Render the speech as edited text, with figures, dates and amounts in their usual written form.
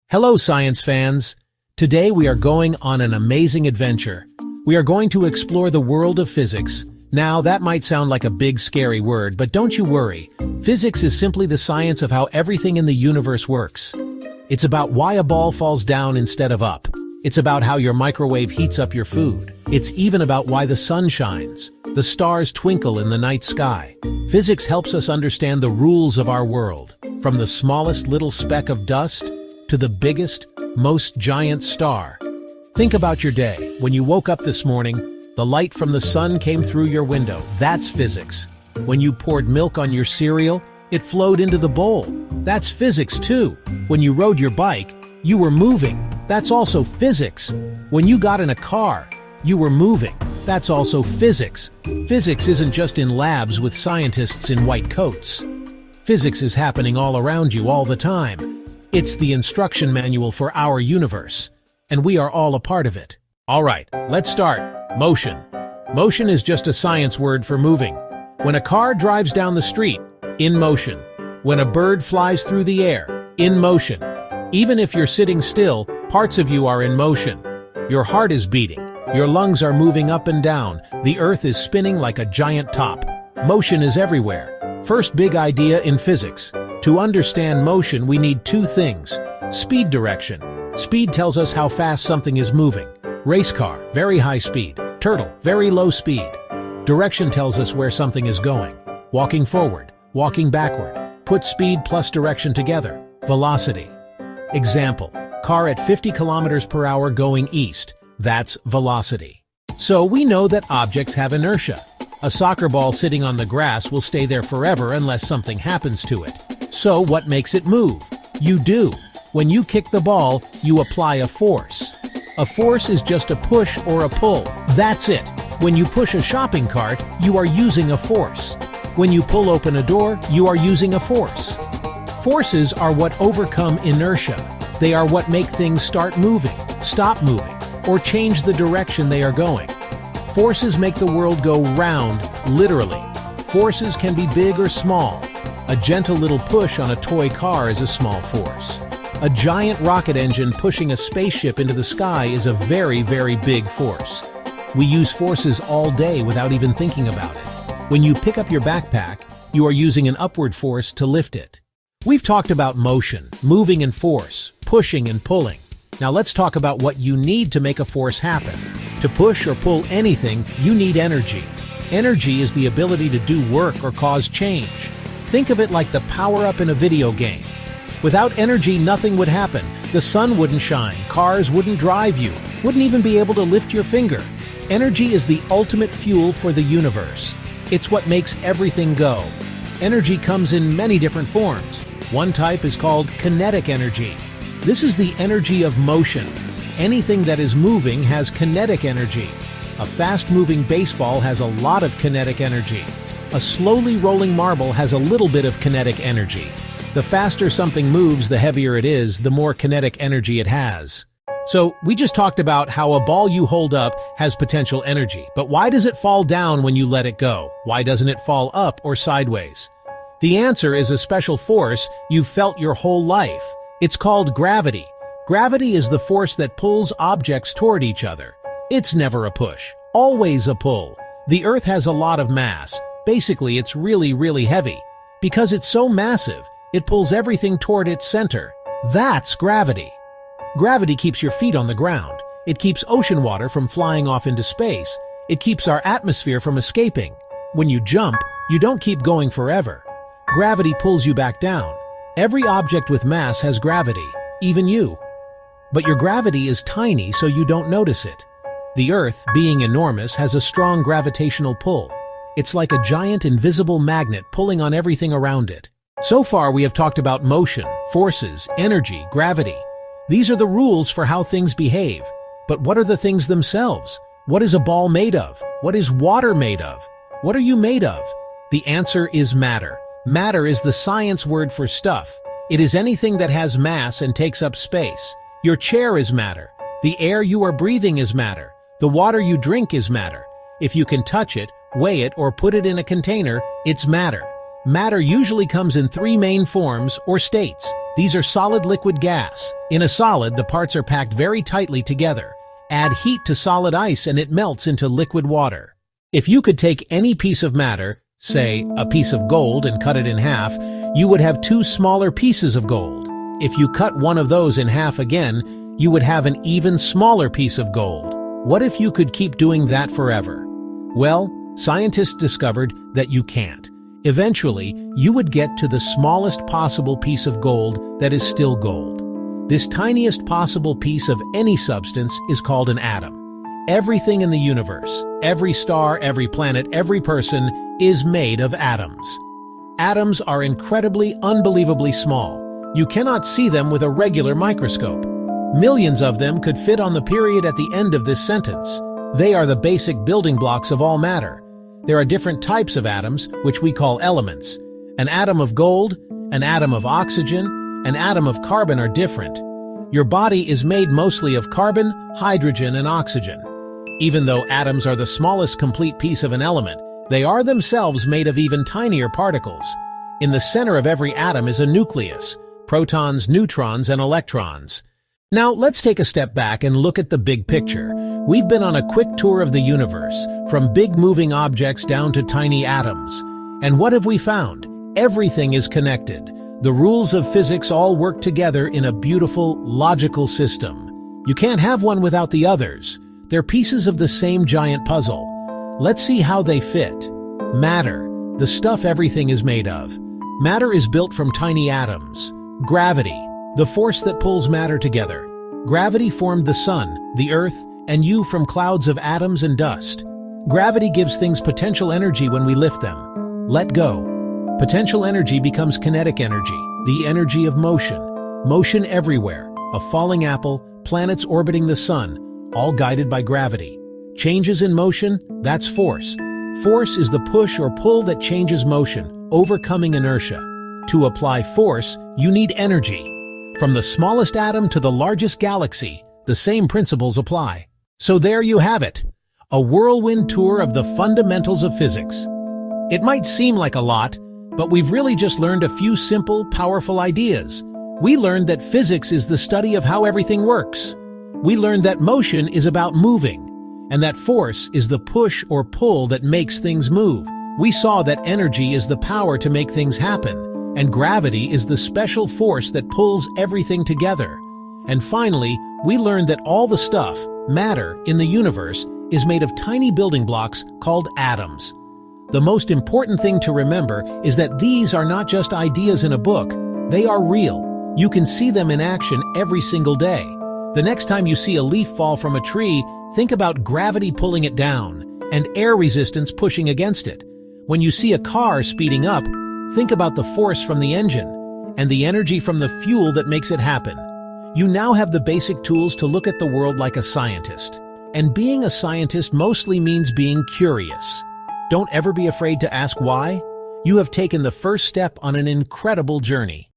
Hello, science fans! Today we are going on an amazing adventure. We are going to explore the world of physics. Now, that might sound like a big, scary word, but don't you worry. Physics is simply the science of how everything in the universe works. It's about why a ball falls down instead of up. It's about how your microwave heats up your food. It's even about why the sun shines, the stars twinkle in the night sky. Physics helps us understand the rules of our world, from the smallest little speck of dust to the biggest, most giant star. Think about your day. When you woke up this morning, the light from the sun came through your window. That's physics. When you poured milk on your cereal, it flowed into the bowl. That's physics too. When you rode your bike, you were moving. That's also physics. When you got in a car, you were moving. That's also physics. Physics isn't just in labs with scientists in white coats. Physics is happening all around you all the time. It's the instruction manual for our universe, and we are all a part of it. All right, let's start. Motion. Motion is just a science word for moving. When a car drives down the street, in motion. When a bird flies through the air, in motion. Even if you're sitting still, parts of you are in motion. Your heart is beating. Your lungs are moving up and down. The earth is spinning like a giant top. Motion is everywhere. First big idea in physics. To understand motion, we need two things. Speed direction. Speed tells us how fast something is moving. Race car, very high speed. Turtle, very low speed. Direction tells us where something is going. Walking forward, walking backward. Put speed plus direction together. Velocity. Example, car at 50 kilometers per hour going east. That's velocity. So we know that objects have inertia. A soccer ball sitting on the grass will stay there forever unless something happens to it. So what makes it move? You do. When you kick the ball, you apply a force. A force is just a push or a pull. That's it. When you push a shopping cart, you are using a force. When you pull open a door, you are using a force. Forces are what overcome inertia. They are what make things start moving, stop moving, or change the direction they are going. Forces make the world go round, literally. Forces can be big or small. A gentle little push on a toy car is a small force. A giant rocket engine pushing a spaceship into the sky is a very, very big force. We use forces all day without even thinking about it. When you pick up your backpack, you are using an upward force to lift it. We've talked about motion, moving and force, pushing and pulling. Now let's talk about what you need to make a force happen. To push or pull anything, you need energy. Energy is the ability to do work or cause change. Think of it like the power-up in a video game. Without energy, nothing would happen. The sun wouldn't shine, cars wouldn't drive you, wouldn't even be able to lift your finger. Energy is the ultimate fuel for the universe. It's what makes everything go. Energy comes in many different forms. One type is called kinetic energy. This is the energy of motion. Anything that is moving has kinetic energy. A fast-moving baseball has a lot of kinetic energy. A slowly rolling marble has a little bit of kinetic energy. The faster something moves, the heavier it is, the more kinetic energy it has. So, we just talked about how a ball you hold up has potential energy, but why does it fall down when you let it go? Why doesn't it fall up or sideways? The answer is a special force you've felt your whole life. It's called gravity. Gravity is the force that pulls objects toward each other. It's never a push, always a pull. The Earth has a lot of mass. Basically, it's really, really heavy. Because it's so massive, it pulls everything toward its center. That's gravity. Gravity keeps your feet on the ground. It keeps ocean water from flying off into space. It keeps our atmosphere from escaping. When you jump, you don't keep going forever. Gravity pulls you back down. Every object with mass has gravity, even you. But your gravity is tiny, so you don't notice it. The Earth, being enormous, has a strong gravitational pull. It's like a giant invisible magnet pulling on everything around it. So far, we have talked about motion, forces, energy, gravity. These are the rules for how things behave. But what are the things themselves? What is a ball made of? What is water made of? What are you made of? The answer is matter. Matter is the science word for stuff. It is anything that has mass and takes up space. Your chair is matter. The air you are breathing is matter. The water you drink is matter. If you can touch it, weigh it, or put it in a container, it's matter. Matter usually comes in three main forms or states. These are solid, liquid, gas. In a solid, the parts are packed very tightly together. Add heat to solid ice and it melts into liquid water. If you could take any piece of matter, say a piece of gold, and cut it in half, you would have two smaller pieces of gold. If you cut one of those in half again, you would have an even smaller piece of gold. What if you could keep doing that forever? Well, scientists discovered that you can't. Eventually, you would get to the smallest possible piece of gold that is still gold. This tiniest possible piece of any substance is called an atom. Everything in the universe, every star, every planet, every person, is made of atoms. Atoms are incredibly, unbelievably small. You cannot see them with a regular microscope. Millions of them could fit on the period at the end of this sentence. They are the basic building blocks of all matter. There are different types of atoms, which we call elements. An atom of gold, an atom of oxygen, an atom of carbon are different. Your body is made mostly of carbon, hydrogen, and oxygen. Even though atoms are the smallest complete piece of an element, they are themselves made of even tinier particles. In the center of every atom is a nucleus, protons, neutrons, and electrons. Now, let's take a step back and look at the big picture. We've been on a quick tour of the universe, from big moving objects down to tiny atoms. And what have we found? Everything is connected. The rules of physics all work together in a beautiful, logical system. You can't have one without the others. They're pieces of the same giant puzzle. Let's see how they fit. Matter, the stuff everything is made of. Matter is built from tiny atoms. Gravity, the force that pulls matter together. Gravity formed the sun, the earth, and you from clouds of atoms and dust. Gravity gives things potential energy when we lift them. Let go. Potential energy becomes kinetic energy, the energy of motion. Motion everywhere, a falling apple, planets orbiting the sun, all guided by gravity. Changes in motion, that's force. Force is the push or pull that changes motion, overcoming inertia. To apply force, you need energy. From the smallest atom to the largest galaxy, the same principles apply. So there you have it, a whirlwind tour of the fundamentals of physics. It might seem like a lot, but we've really just learned a few simple, powerful ideas. We learned that physics is the study of how everything works. We learned that motion is about moving, and that force is the push or pull that makes things move. We saw that energy is the power to make things happen, and gravity is the special force that pulls everything together. And finally, we learned that all the stuff, matter, in the universe is made of tiny building blocks called atoms. The most important thing to remember is that these are not just ideas in a book, they are real. You can see them in action every single day. The next time you see a leaf fall from a tree, think about gravity pulling it down and air resistance pushing against it. When you see a car speeding up, think about the force from the engine and the energy from the fuel that makes it happen. You now have the basic tools to look at the world like a scientist. And being a scientist mostly means being curious. Don't ever be afraid to ask why. You have taken the first step on an incredible journey.